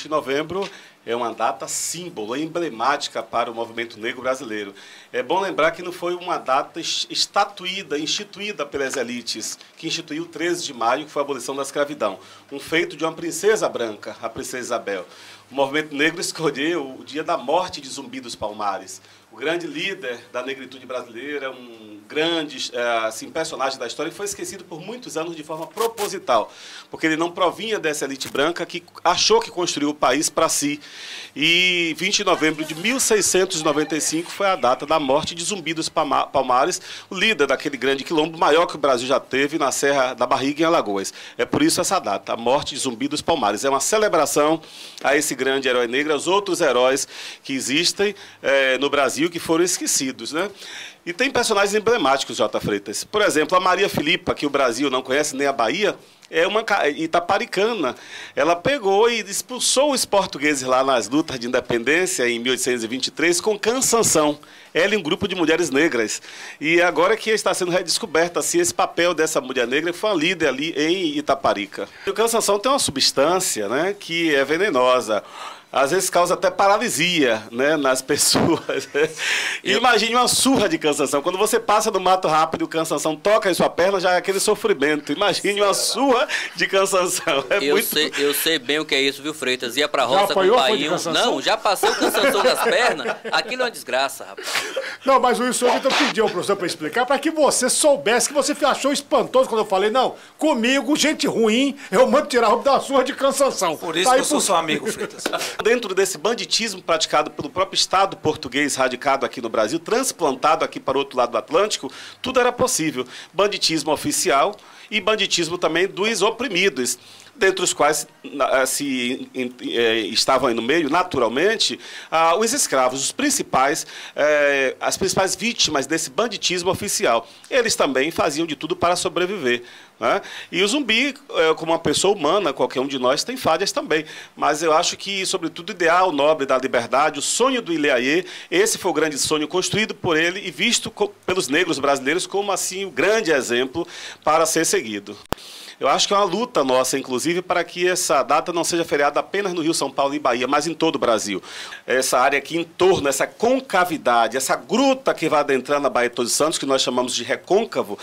20 de novembro é uma data símbolo, emblemática para o movimento negro brasileiro. É bom lembrar que não foi uma data instituída pelas elites, que instituiu o 13 de maio, que foi a abolição da escravidão. Um feito de uma princesa branca, a princesa Isabel. O movimento negro escolheu o dia da morte de Zumbi dos Palmares. O grande líder da negritude brasileira, um grande assim, personagem da história, que foi esquecido por muitos anos de forma proposital, porque ele não provinha dessa elite branca que achou que construiu o país para si. E 20 de novembro de 1695 foi a data da morte de Zumbi dos Palmares, o líder daquele grande quilombo, maior que o Brasil já teve, na Serra da Barriga, em Alagoas. É por isso essa data, a morte de Zumbi dos Palmares. É uma celebração a esse grande herói negro, aos outros heróis que existem no Brasil, que foram esquecidos, né? E tem personagens emblemáticos, J. Freitas. Por exemplo, a Maria Filipa, que o Brasil não conhece, nem a Bahia, é uma itaparicana. Ela pegou e expulsou os portugueses lá nas lutas de independência em 1823 com Cansanção. Ela e um grupo de mulheres negras. E agora que está sendo redescoberto assim, esse papel dessa mulher negra, que foi uma líder ali em Itaparica. O Cansanção tem uma substância, né, que é venenosa. Às vezes causa até paralisia, né, nas pessoas. Imagine uma surra de Cansanção. Quando você passa no mato rápido e o Cansanção toca em sua perna, já é aquele sofrimento. Imagine uma surra de Cansanção. Eu sei bem o que é isso, viu, Freitas? Ia pra roça com o pai. Não, já passei o Cansanção nas pernas. Aquilo é uma desgraça, rapaz. Não, mas o Wilson então pediu ao professor para explicar, para que você soubesse, que você achou espantoso quando eu falei, não, comigo, gente ruim, eu mando tirar a roupa da surra de Cansanção. Por isso que eu sou seu amigo, Freitas. Dentro desse banditismo praticado pelo próprio Estado português radicado aqui no Brasil, transplantado aqui para o outro lado do Atlântico, tudo era possível. Banditismo oficial e banditismo também dos oprimidos, dentre os quais estavam aí no meio, naturalmente, os escravos, as principais vítimas desse banditismo oficial. Eles também faziam de tudo para sobreviver, né? E o Zumbi, como uma pessoa humana, qualquer um de nós tem falhas também, mas eu acho que, sobretudo, o ideal nobre da liberdade, o sonho do Ilhéaie, esse foi o grande sonho construído por ele e visto pelos negros brasileiros como, assim, o grande exemplo para ser seguido. Eu acho que é uma luta nossa, inclusive, para que essa data não seja feriada apenas no Rio, São Paulo e Bahia, mas em todo o Brasil. Essa área aqui em torno, essa concavidade, essa gruta que vai adentrando na Baía de Todos os Santos, que nós chamamos de recôncavo,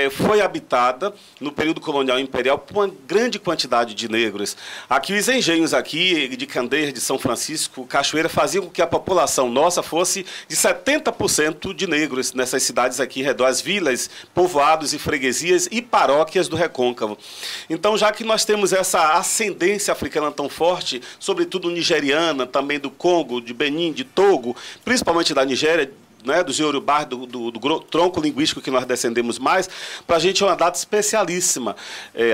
foi habitada no período colonial e imperial por uma grande quantidade de negros. Aqui os engenhos aqui de Candeias, de São Francisco, Cachoeira, faziam com que a população nossa fosse de 70% de negros nessas cidades aqui, redor às vilas, povoados e freguesias e paróquias do recôncavo. Então, já que nós temos essa ascendência africana tão forte, sobretudo nigeriana, também do Congo, de Benin, de Togo, principalmente da Nigéria, né, dos Yorubás, do tronco linguístico que nós descendemos mais, para a gente é uma data especialíssima,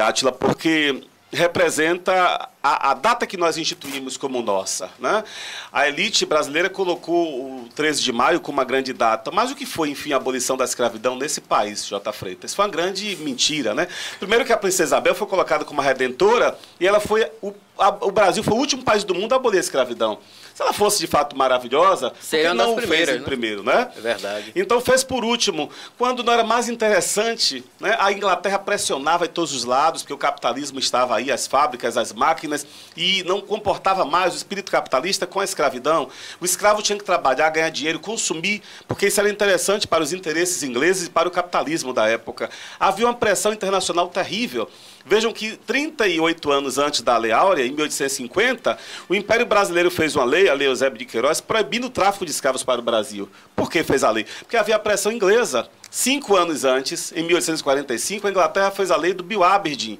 Átila, porque representa a data que nós instituímos como nossa, né? A elite brasileira colocou o 13 de maio como uma grande data, mas o que foi, enfim, a abolição da escravidão nesse país, J. Freitas? Foi uma grande mentira, né? Primeiro que a princesa Isabel foi colocada como uma redentora e ela foi o Brasil foi o último país do mundo a abolir a escravidão. Se ela fosse de fato maravilhosa, por que não fez em primeiro, né? É verdade. Então fez por último. Quando não era mais interessante, né, a Inglaterra pressionava de todos os lados, porque o capitalismo estava aí, as fábricas, as máquinas, e não comportava mais o espírito capitalista com a escravidão. O escravo tinha que trabalhar, ganhar dinheiro, consumir, porque isso era interessante para os interesses ingleses e para o capitalismo da época. Havia uma pressão internacional terrível. Vejam que 38 anos antes da Lei Áurea, em 1850, o Império Brasileiro fez uma lei, a Lei Eusébio de Queiroz, proibindo o tráfico de escravos para o Brasil. Por que fez a lei? Porque havia a pressão inglesa. 5 anos antes, em 1845, a Inglaterra fez a lei do Bill Aberdeen,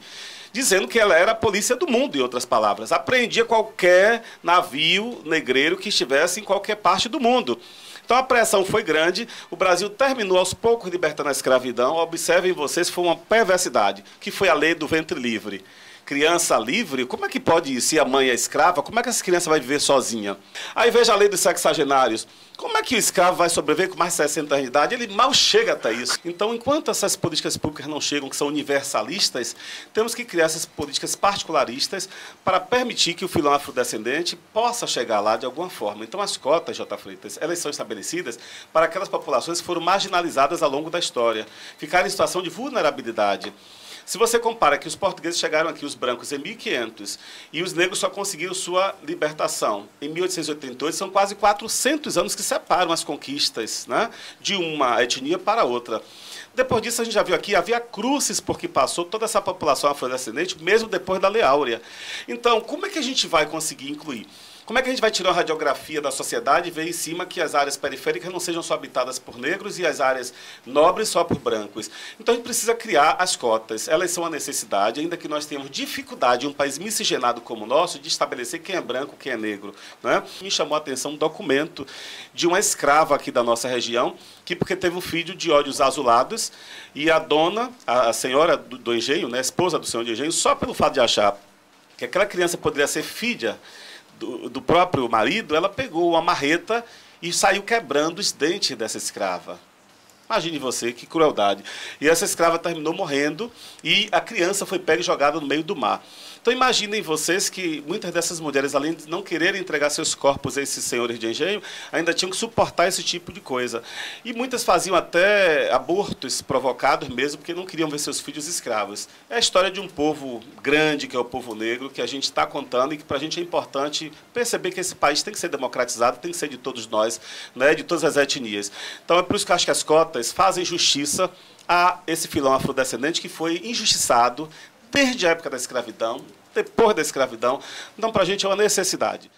dizendo que ela era a polícia do mundo, em outras palavras. Apreendia qualquer navio negreiro que estivesse em qualquer parte do mundo. Então a pressão foi grande, o Brasil terminou aos poucos libertando a escravidão. Observem vocês, foi uma perversidade, que foi a lei do ventre livre. Criança livre, como é que pode ser a mãe é escrava? Como é que essa criança vai viver sozinha? Aí veja a lei dos sexagenários. Como é que o escravo vai sobreviver com mais de 60 anos de idade? Ele mal chega até isso. Então, enquanto essas políticas públicas não chegam, que são universalistas, temos que criar essas políticas particularistas para permitir que o filão afrodescendente possa chegar lá de alguma forma. Então, as cotas, J. Freitas, elas são estabelecidas para aquelas populações que foram marginalizadas ao longo da história, ficaram em situação de vulnerabilidade. Se você compara que os portugueses chegaram aqui, os brancos, em 1500, e os negros só conseguiram sua libertação em 1888, são quase 400 anos que separam as conquistas, né, de uma etnia para outra. Depois disso, a gente já viu aqui, havia cruces por que passou toda essa população afrodescendente, mesmo depois da Lei Áurea. Então, como é que a gente vai conseguir incluir? Como é que a gente vai tirar a radiografia da sociedade e ver em cima que as áreas periféricas não sejam só habitadas por negros e as áreas nobres só por brancos? Então, a gente precisa criar as cotas. Elas são a necessidade, ainda que nós tenhamos dificuldade em um país miscigenado como o nosso, de estabelecer quem é branco, quem é negro, né? Me chamou a atenção um documento de uma escrava aqui da nossa região, que porque teve um filho de olhos azulados, e a dona, a senhora do engenho, né, a esposa do senhor de engenho, só pelo fato de achar que aquela criança poderia ser filha do próprio marido, ela pegou uma marreta e saiu quebrando os dentes dessa escrava. Imagine você, que crueldade. E essa escrava terminou morrendo e a criança foi pega e jogada no meio do mar. Então imaginem vocês que muitas dessas mulheres, além de não quererem entregar seus corpos a esses senhores de engenho, ainda tinham que suportar esse tipo de coisa. E muitas faziam até abortos provocados mesmo, porque não queriam ver seus filhos escravos. É a história de um povo grande, que é o povo negro, que a gente está contando e que para a gente é importante perceber que esse país tem que ser democratizado, tem que ser de todos nós, né, de todas as etnias. Então é por isso que eu acho que as cotas fazem justiça a esse filão afrodescendente que foi injustiçado desde a época da escravidão, depois da escravidão. Então, para a gente é uma necessidade.